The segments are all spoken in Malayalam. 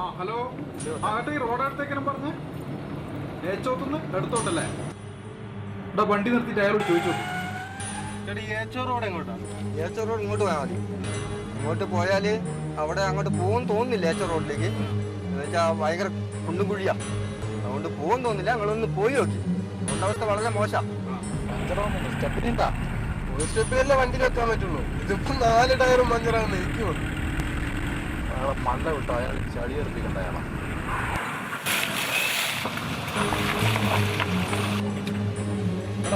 ആ ഹലോ ആട്ടെ ഈ റോഡ് അടുത്തേക്കാനും പറഞ്ഞ് ഏച്ചോത്തുനിന്ന് എടുത്തോട്ടല്ലേ ഇവിടെ വണ്ടി നിർത്തിയിട്ട് അയാളോട് ചോദിച്ചു ഏച്ചോ റോഡ് എങ്ങോട്ടാ? ഏച്ചോ റോഡ് ഇങ്ങോട്ട് പോയാൽ മതി. ഇങ്ങോട്ട് പോയാൽ അവിടെ അങ്ങോട്ട് പോകും തോന്നുന്നില്ല. ഏച്ചോ റോഡിലേക്ക് എന്ന് വെച്ചാൽ ഭയങ്കര കുണ്ടും കുഴിയാ, അതുകൊണ്ട് പോകും തോന്നുന്നില്ല. നിങ്ങളൊന്ന് പോയി നോക്കി. റോഡവസ്ഥ വളരെ മോശം. സ്റ്റെപ്പിനുണ്ടാ ഒരു സ്റ്റെപ്പിനല്ലേ വണ്ടിയിൽ എത്താൻ പറ്റുള്ളൂ. ഇതിപ്പോ 4 ടയറും പഞ്ചറാകുന്ന എനിക്ക് വന്നു. അയാളെ മണ്ട വിട്ടോ, അയാൾ ചളി എറിപ്പിക്കണ്ട അയാളെ.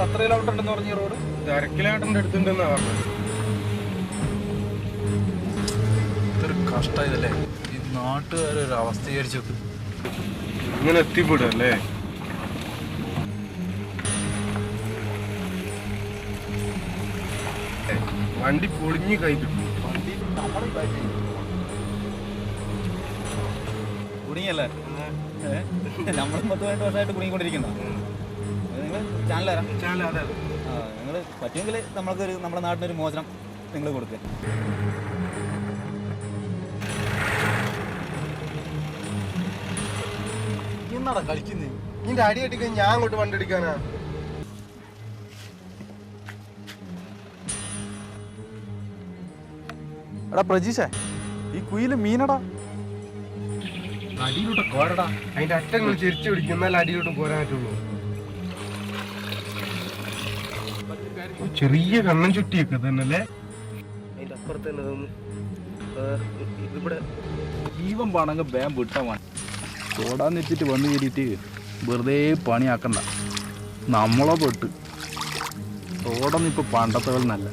അത്ര കിലോമീറ്റർ ഉണ്ടെന്ന് പറഞ്ഞ റോഡ് 1/2 കിലോമീറ്ററിന്റെ അടുത്തുണ്ടെന്നാ പറഞ്ഞത്. ഇതൊരു കഷ്ടമായതല്ലേ ഈ നാട്ടുകാരൊരു അവസ്ഥ വിചാരിച്ചോക്ക്. ഇങ്ങനെ എത്തിപ്പെടുമല്ലേ? വണ്ടി പൊളിഞ്ഞ് കൈ കിട്ടും. വണ്ടി നമ്മുടെ കുടുങ്ങിയല്ലേ? നമ്മൾ 10-15 വർഷമായിട്ട് കുടുങ്ങിക്കൊണ്ടിരിക്കുന്ന നിങ്ങൾ ചാനൽ തരാം. നിങ്ങൾ പറ്റുമെങ്കിൽ നമ്മൾക്കൊരു നമ്മുടെ നാട്ടിനൊരു മോചനം നിങ്ങൾ കൊടുക്കുക. എന്നാടാ കളിക്കുന്നേ? നിന്റെ അടി അടിക്കാൻ ഞാൻ അങ്ങോട്ട് വണ്ടി അടിക്കാനാ? എടാ പ്രജീഷേ, ഈ കുയില് മീനടാ. അടിയിലോട്ട് കോരടാ. അതിന്റെ അറ്റങ്ങൾ ചെരിച്ചു പിടിക്കും, എന്നാൽ അടിയിലോട്ടും കോരാൻ പറ്റുള്ളൂ. ചെറിയ കണ്ണൻ ചുറ്റിയൊക്കെ തന്നെയല്ലേ? അതിന്റെ അപ്പുറത്ത് തന്നെ ഇവിടെ ജീവൻ പാണെങ്കിൽ വേം വിട്ടാൻ തോടാന്ന് വെച്ചിട്ട് വന്നു കയറിയിട്ട് വെറുതെ പണിയാക്കണ്ട. നമ്മളോ പെട്ട് റോഡൊന്നും ഇപ്പൊ പണ്ടത്തെ പോലെ നല്ല.